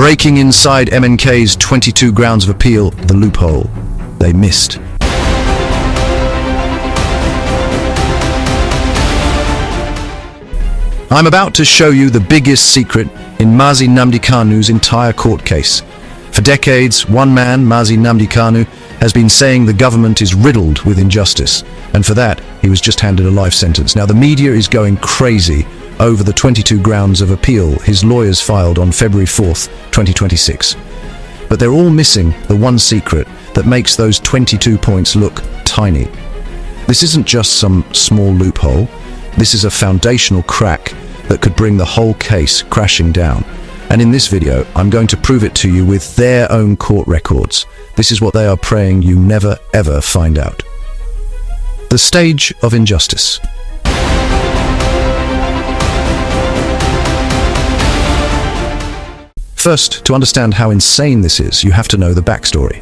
Breaking inside MNK's 22 grounds of appeal, the loophole they missed. I'm about to show you the biggest secret in Mazi Nnamdi Kanu's entire court case. For decades, one man, Mazi Nnamdi Kanu, has been saying the government is riddled with injustice, and for that, he was just handed a life sentence. Now, the media is going crazy over the 22 grounds of appeal his lawyers filed on February 4th, 2026. But they're all missing the one secret that makes those 22 points look tiny. This isn't just some small loophole. This is a foundational crack that could bring the whole case crashing down. And in this video, I'm going to prove it to you with their own court records. This is what they are praying you never ever find out. The stage of injustice. First, to understand how insane this is, you have to know the backstory.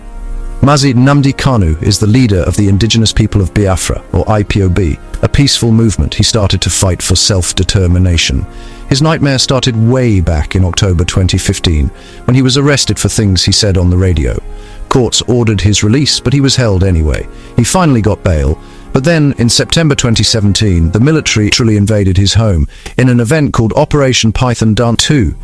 Mazi Nnamdi Kanu is the leader of the indigenous people of Biafra, or Ipob, a peaceful movement he started to fight for self-determination. His nightmare started way back in October 2015, when he was arrested for things he said on the radio. Courts ordered his release, but he was held anyway. He finally got bail, but then, in September 2017, the military literally invaded his home in an event called Operation Python Dance 2.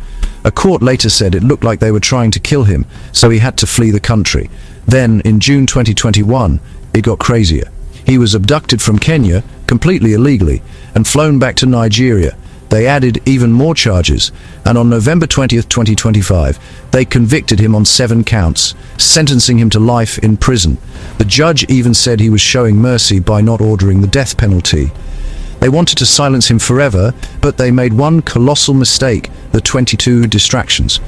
A court later said it looked like they were trying to kill him, so he had to flee the country. Then, in June 2021, it got crazier. He was abducted from Kenya, completely illegally, and flown back to Nigeria. They added even more charges, and on November 20th, 2025, they convicted him on 7 counts, sentencing him to life in prison. The judge even said he was showing mercy by not ordering the death penalty. They wanted to silence him forever, but they made one colossal mistake: the 22 distractions.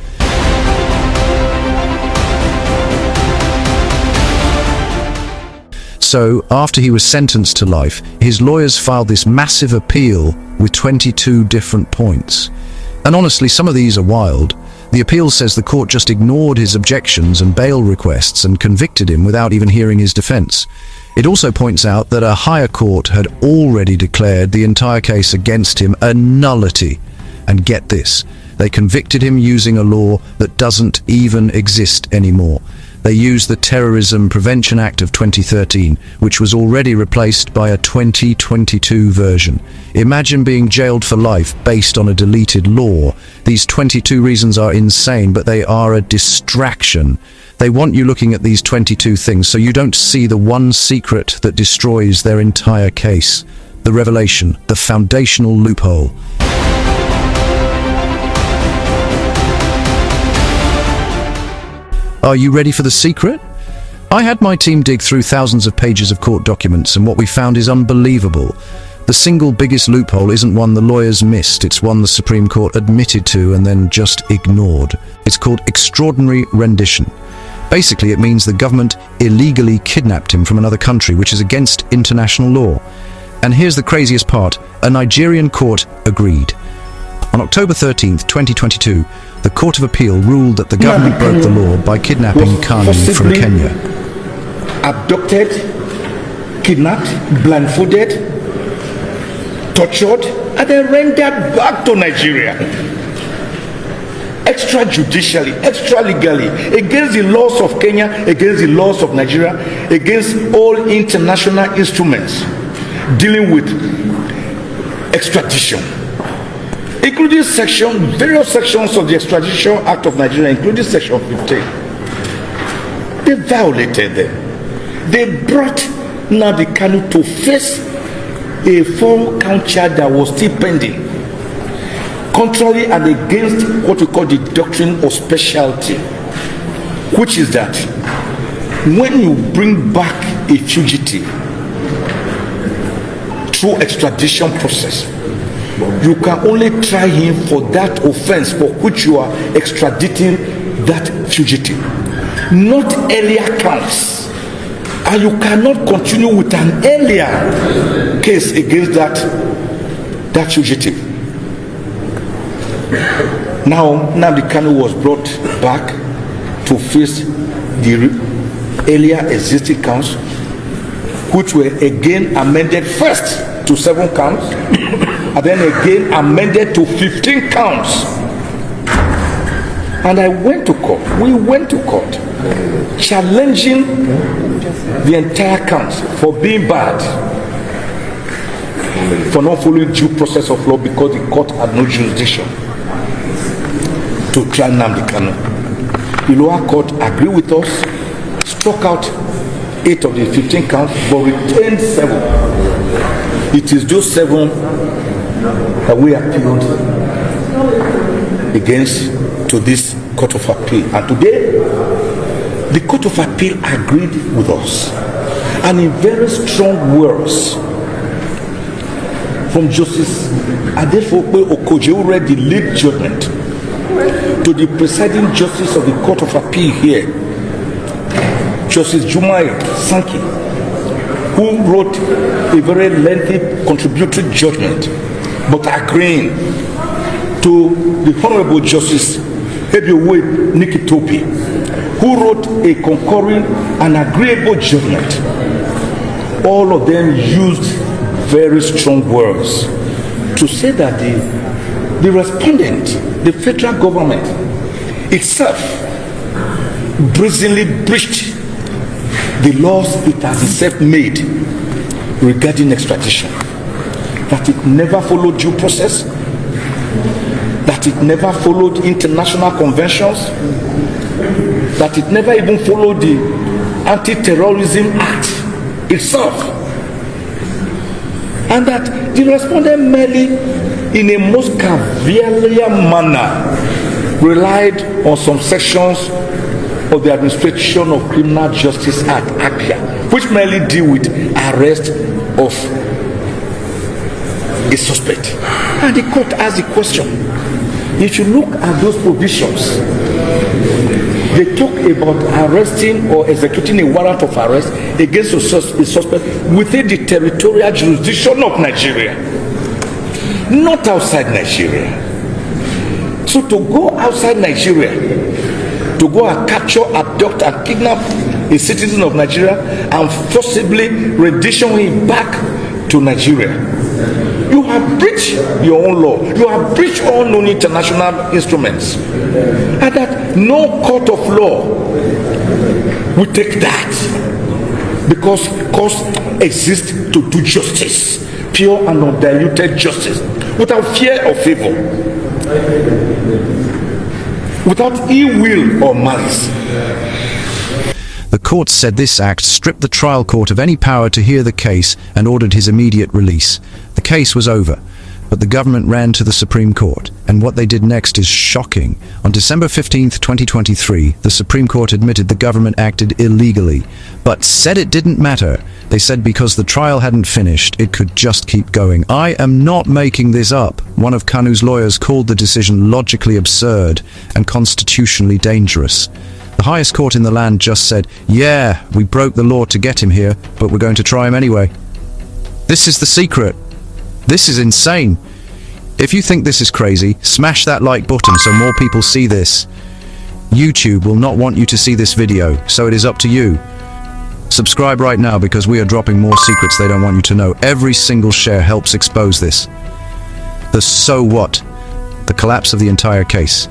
So, after he was sentenced to life, his lawyers filed this massive appeal with 22 different points. And honestly, some of these are wild. The appeal says the court just ignored his objections and bail requests and convicted him without even hearing his defense. It also points out that a higher court had already declared the entire case against him a nullity. And get this, they convicted him using a law that doesn't even exist anymore. They used the Terrorism Prevention Act of 2013, which was already replaced by a 2022 version. Imagine being jailed for life based on a deleted law. These 22 reasons are insane, but they are a distraction. They want you looking at these 22 things so you don't see the one secret that destroys their entire case. The revelation, the foundational loophole. Are you ready for the secret? I had my team dig through thousands of pages of court documents, and what we found is unbelievable. The single biggest loophole isn't one the lawyers missed, it's one the Supreme Court admitted to and then just ignored. It's called extraordinary rendition. Basically, it means the government illegally kidnapped him from another country, which is against international law. And here's the craziest part: a Nigerian court agreed. On October 13th, 2022, the Court of Appeal ruled that the government broke the law by kidnapping Kanu from Kenya. Abducted, kidnapped, blindfolded, tortured, and then rendered back to Nigeria. Extrajudicially, extra-legally, against the laws of Kenya, against the laws of Nigeria, against all international instruments dealing with extradition, including various sections of the Extradition Act of Nigeria, including Section 15. They violated them. They brought Nnamdi Kanu to face a 4-count charge that was still pending, contrary and against what we call the doctrine of specialty, which is that when you bring back a fugitive through extradition process, you can only try him for that offense for which you are extraditing that fugitive, not earlier counts. And you cannot continue with an earlier case against that fugitive. Now, Nnamdi Kanu was brought back to face the earlier existing counts, which were again amended first to 7 counts, and then again amended to 15 counts. And I went to court. We went to court, challenging the entire count for being bad, for not following due process of law because the court had no jurisdiction to try Nnamdi Kanu. The lower court agreed with us, struck out 8 of the 15 counts, but retained 7. It is those 7 that we appealed against to this Court of Appeal. And today, the Court of Appeal agreed with us, and in very strong words, from Justice Adefope Okoje, who read the lead judgment, to the presiding justice of the Court of Appeal here, Justice Jumai Sankey, who wrote a very lengthy contributory judgment, but agreeing to the Honorable Justice Ebiowe Nikitopi, who wrote a concurring and agreeable judgment. All of them used very strong words to say that the respondent, the federal government itself, brazenly breached the laws it has itself made regarding extradition, that it never followed due process, that it never followed international conventions, that it never even followed the Anti-Terrorism Act itself, and that the respondent merely, in a most cavalier manner, relied on some sections of the Administration of Criminal Justice Act, ACCA, which merely deal with arrest of a suspect. And the court asked the question, if you look at those provisions, they talk about arresting or executing a warrant of arrest against a suspect within the territorial jurisdiction of Nigeria, not outside Nigeria. So to go outside Nigeria, to go and capture, abduct, and kidnap a citizen of Nigeria and forcibly rendition him back to Nigeria, you have breached your own law. You have breached all known international instruments, and that no court of law will take that, because courts exist to do justice, pure and undiluted justice, without fear or favor, without ill will or malice. The court said this act stripped the trial court of any power to hear the case and ordered his immediate release. The case was over, but the government ran to the Supreme Court, and what they did next is shocking. On December 15th, 2023, the Supreme Court admitted the government acted illegally, but said it didn't matter. They said because the trial hadn't finished, it could just keep going. I am not making this up. One of Kanu's lawyers called the decision logically absurd and constitutionally dangerous. The highest court in the land just said, yeah, we broke the law to get him here, but we're going to try him anyway. This is the secret. This is insane. If you think this is crazy, smash that like button so more people see this. YouTube will not want you to see this video, so it is up to you. Subscribe right now because we are dropping more secrets they don't want you to know. Every single share helps expose this. The so what? The collapse of the entire case.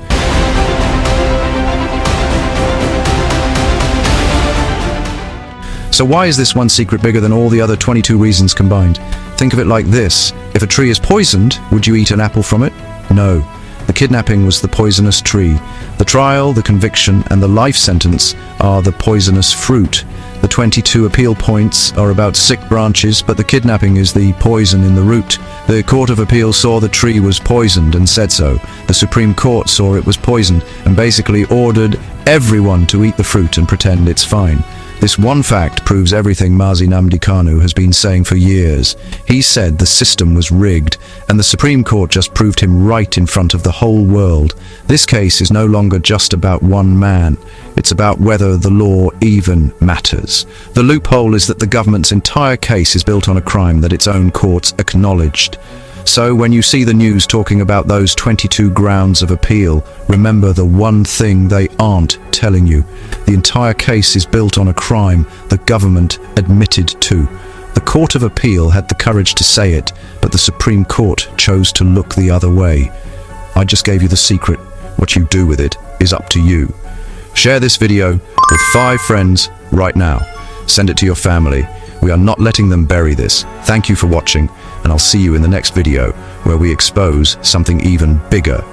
So why is this one secret bigger than all the other 22 reasons combined? Think of it like this. If a tree is poisoned, would you eat an apple from it? No. The kidnapping was the poisonous tree. The trial, the conviction, and the life sentence are the poisonous fruit. The 22 appeal points are about sick branches, but the kidnapping is the poison in the root. The Court of Appeal saw the tree was poisoned and said so. The Supreme Court saw it was poisoned and basically ordered everyone to eat the fruit and pretend it's fine. This one fact proves everything Mazi Nnamdi Kanu has been saying for years. He said the system was rigged, and the Supreme Court just proved him right in front of the whole world. This case is no longer just about one man. It's about whether the law even matters. The loophole is that the government's entire case is built on a crime that its own courts acknowledged. So when you see the news talking about those 22 grounds of appeal, remember the one thing they aren't telling you. The entire case is built on a crime the government admitted to. The Court of Appeal had the courage to say it, but the Supreme Court chose to look the other way. I just gave you the secret. What you do with it is up to you. Share this video with 5 friends right now. Send it to your family. We are not letting them bury this. Thank you for watching, and I'll see you in the next video where we expose something even bigger